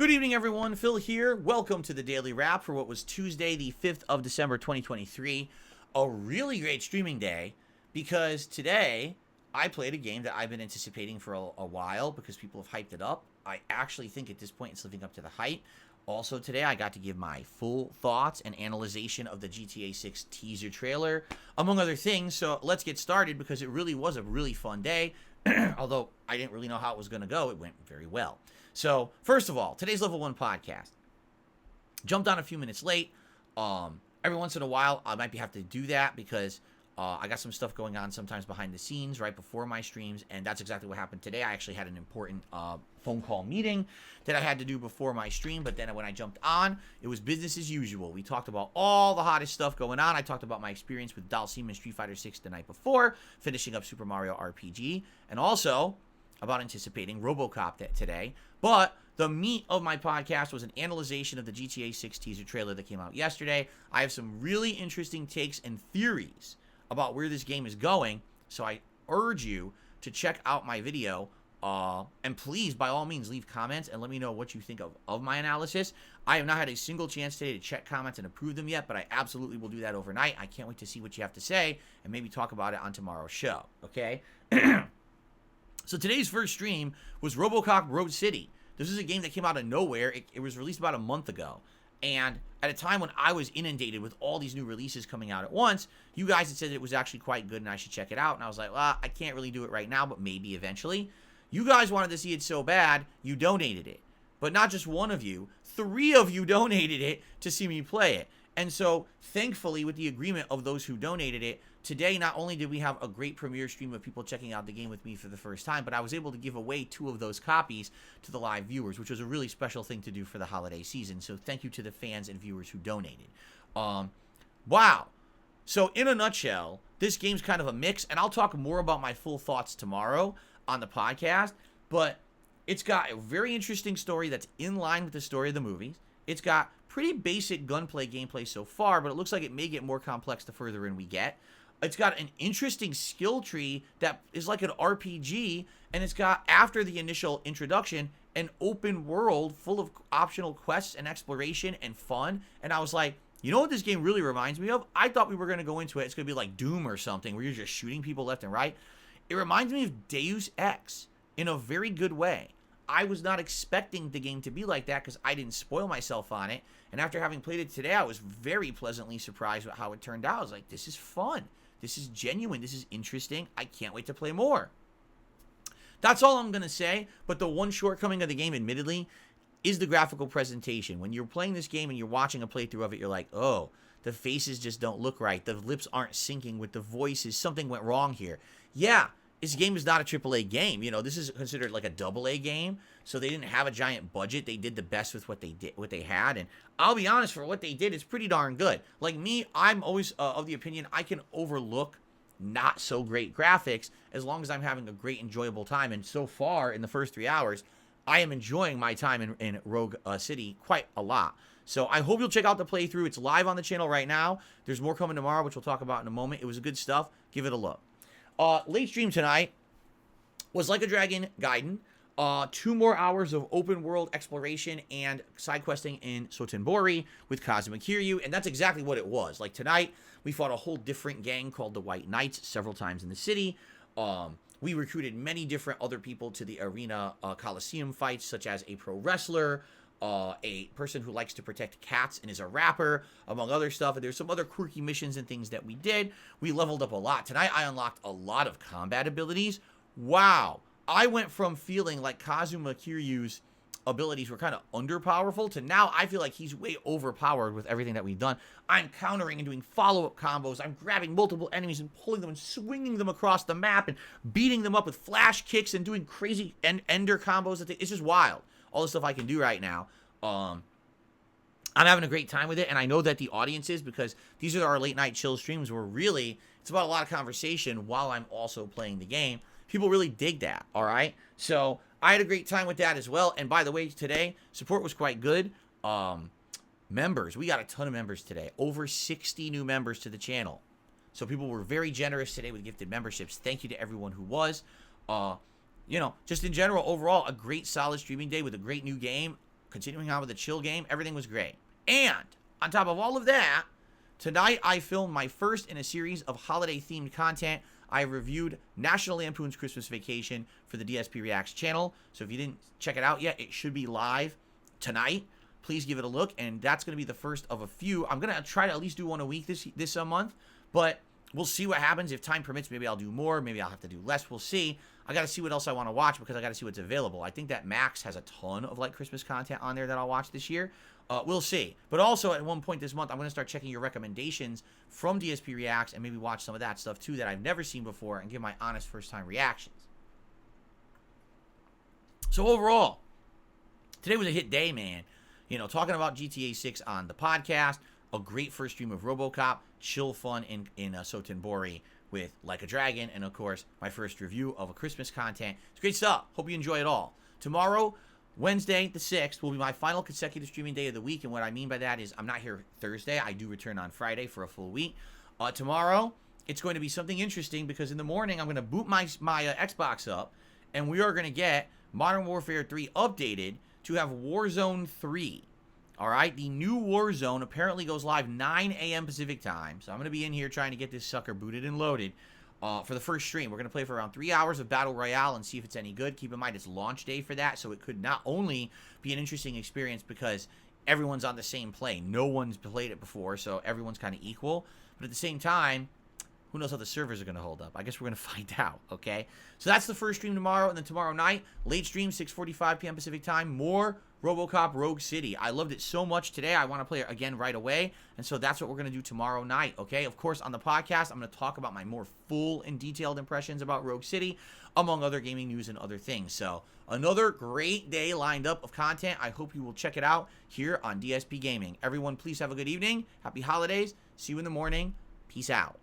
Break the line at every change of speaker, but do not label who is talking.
Good evening, everyone. Phil here. Welcome to the Daily Wrap for what was Tuesday, the 5th of December, 2023. A really great streaming day because today I played a game that I've been anticipating for a while because people have hyped it up. I actually think at this point it's living up to the hype. Also today I got to give my full thoughts and analyzation of the GTA6 teaser trailer, among other things. So let's get started because it really was a really fun day. Although I didn't really know how it was going to go, it went very well. So, first of all, today's Level 1 podcast. Jumped on a few minutes late. Every once in a while, I might have to do that because I got some stuff going on sometimes behind the scenes right before my streams, and that's exactly what happened today. I actually had an important phone call meeting that I had to do before my stream, but then when I jumped on, it was business as usual. We talked about all the hottest stuff going on. I talked about my experience with Dalsim and Street Fighter 6 the night before, finishing up Super Mario RPG, and also about anticipating Robocop today. But the meat of my podcast was an analyzation of the GTA 6 teaser trailer that came out yesterday. I have some really interesting takes and theories about where this game is going, so I urge you to check out my video. And please, by all means, leave comments and let me know what you think of my analysis. I have not had a single chance today to check comments and approve them yet, but I absolutely will do that overnight. I can't wait to see what you have to say and maybe talk about it on tomorrow's show, okay? So today's first stream was Robocop Road City. This is a game that came out of nowhere. It was released about a month ago. And at a time when I was inundated with all these new releases coming out at once, you guys had said it was actually quite good and I should check it out. And I was like, well, I can't really do it right now, but maybe eventually. You guys wanted to see it so bad, you donated it. But not just one of you, 3 of you donated it to see me play it. And so, thankfully, with the agreement of those who donated it, today not only did we have a great premiere stream of people checking out the game with me for the first time, but I was able to give away 2 of those copies to the live viewers, which was a really special thing to do for the holiday season. So thank you to the fans and viewers who donated. Wow. So in a nutshell, this game's kind of a mix, and I'll talk more about my full thoughts tomorrow on the podcast, but it's got a very interesting story that's in line with the story of the movies. It's got pretty basic gunplay gameplay so far, but it looks like it may get more complex the further in we get. It's got an interesting skill tree that is like an RPG, and it's got, after the initial introduction, an open world full of optional quests and exploration and fun. And I was like, you know what this game really reminds me of? I thought we were going to go into it, it's going to be like Doom or something, where you're just shooting people left and right. It reminds me of Deus Ex in a very good way. I was not expecting the game to be like that because I didn't spoil myself on it. And after having played it today, I was very pleasantly surprised with how it turned out. I was like, this is fun. This is genuine. This is interesting. I can't wait to play more. That's all I'm going to say. But the one shortcoming of the game, admittedly, is the graphical presentation. When you're playing this game and you're watching a playthrough of it, you're like, oh, the faces just don't look right. The lips aren't syncing with the voices. Something went wrong here. Yeah. This game is not a AAA game. You know, this is considered like a AA game. So they didn't have a giant budget. They did the best with what they had. And I'll be honest, for what they did, it's pretty darn good. Like me, I'm always of the opinion I can overlook not so great graphics as long as I'm having a great, enjoyable time. And so far, in the first 3 hours, I am enjoying my time in Rogue City quite a lot. So I hope you'll check out the playthrough. It's live on the channel right now. There's more coming tomorrow, which we'll talk about in a moment. It was good stuff. Give it a look. Late stream tonight was Like a Dragon Gaiden. 2 more hours of open world exploration and side questing in Sotenbori with Kazuma Kiryu, and that's exactly what it was. Like tonight, we fought a whole different gang called the White Knights several times in the city. We recruited many different other people to the arena Coliseum fights, such as a pro wrestler, a person who likes to protect cats and is a rapper, among other stuff. And there's some other quirky missions and things that we did. We leveled up a lot. Tonight, I unlocked a lot of combat abilities. Wow. I went from feeling like Kazuma Kiryu's abilities were kind of underpowerful to now I feel like he's way overpowered with everything that we've done. I'm countering and doing follow-up combos. I'm grabbing multiple enemies and pulling them and swinging them across the map and beating them up with flash kicks and doing crazy ender combos. It's just wild. All the stuff I can do right now. I'm having a great time with it, and I know that the audience is, because these are our late night chill streams where really it's about a lot of conversation while I'm also playing the game. People really dig that, all right? So I had a great time with that as well. And by the way, today, support was quite good. Members, we got a ton of members today. Over 60 new members to the channel. So people were very generous today with gifted memberships. Thank you to everyone who was. You know, just in general, overall, a great solid streaming day with a great new game. continuing on with the chill game. Everything was great. And on top of all of that, tonight I filmed my first in a series of holiday-themed content. I reviewed National Lampoon's Christmas Vacation for the DSP Reacts channel. So if you didn't check it out yet, it should be live tonight. Please give it a look, and that's going to be the first of a few. I'm going to try to at least do one a week this month, but we'll see what happens. If time permits, maybe I'll do more. Maybe I'll have to do less. We'll see. I got to see what else I want to watch because I got to see what's available. I think that Max has a ton of like Christmas content on there that I'll watch this year. We'll see. But also at one point this month, I'm going to start checking your recommendations from DSP Reacts and maybe watch some of that stuff too that I've never seen before and give my honest first-time reactions. So overall, today was a hit day, man. You know, talking about GTA 6 on the podcast, a great first stream of Robocop, chill fun in Sotenbori with Like a Dragon, and of course, my first review of a Christmas content. It's great stuff. Hope you enjoy it all. Tomorrow, Wednesday, the 6th, will be my final consecutive streaming day of the week, and what I mean by that is I'm not here Thursday. I do return on Friday for a full week. Tomorrow, it's going to be something interesting because in the morning, I'm going to boot my Xbox up, and we are going to get Modern Warfare 3 updated to have Warzone 3. All right, the new Warzone apparently goes live 9 a.m. Pacific time, so I'm going to be in here trying to get this sucker booted and loaded for the first stream. We're going to play for around 3 hours of Battle Royale and see if it's any good. Keep in mind, it's launch day for that, so it could not only be an interesting experience because everyone's on the same plane. No one's played it before, so everyone's kind of equal. But at the same time, who knows how the servers are going to hold up? I guess we're going to find out, okay? So that's the first stream tomorrow, and then tomorrow night, late stream, 6:45 p.m. Pacific time, more Robocop Rogue City. I loved it so much today, I want to play it again right away, and so that's what we're going to do tomorrow night, okay? Of course, on the podcast, I'm going to talk about my more full and detailed impressions about Rogue City, among other gaming news and other things. So another great day lined up of content. I hope you will check it out here on DSP Gaming. Everyone, please have a good evening. Happy holidays. See you in the morning. Peace out.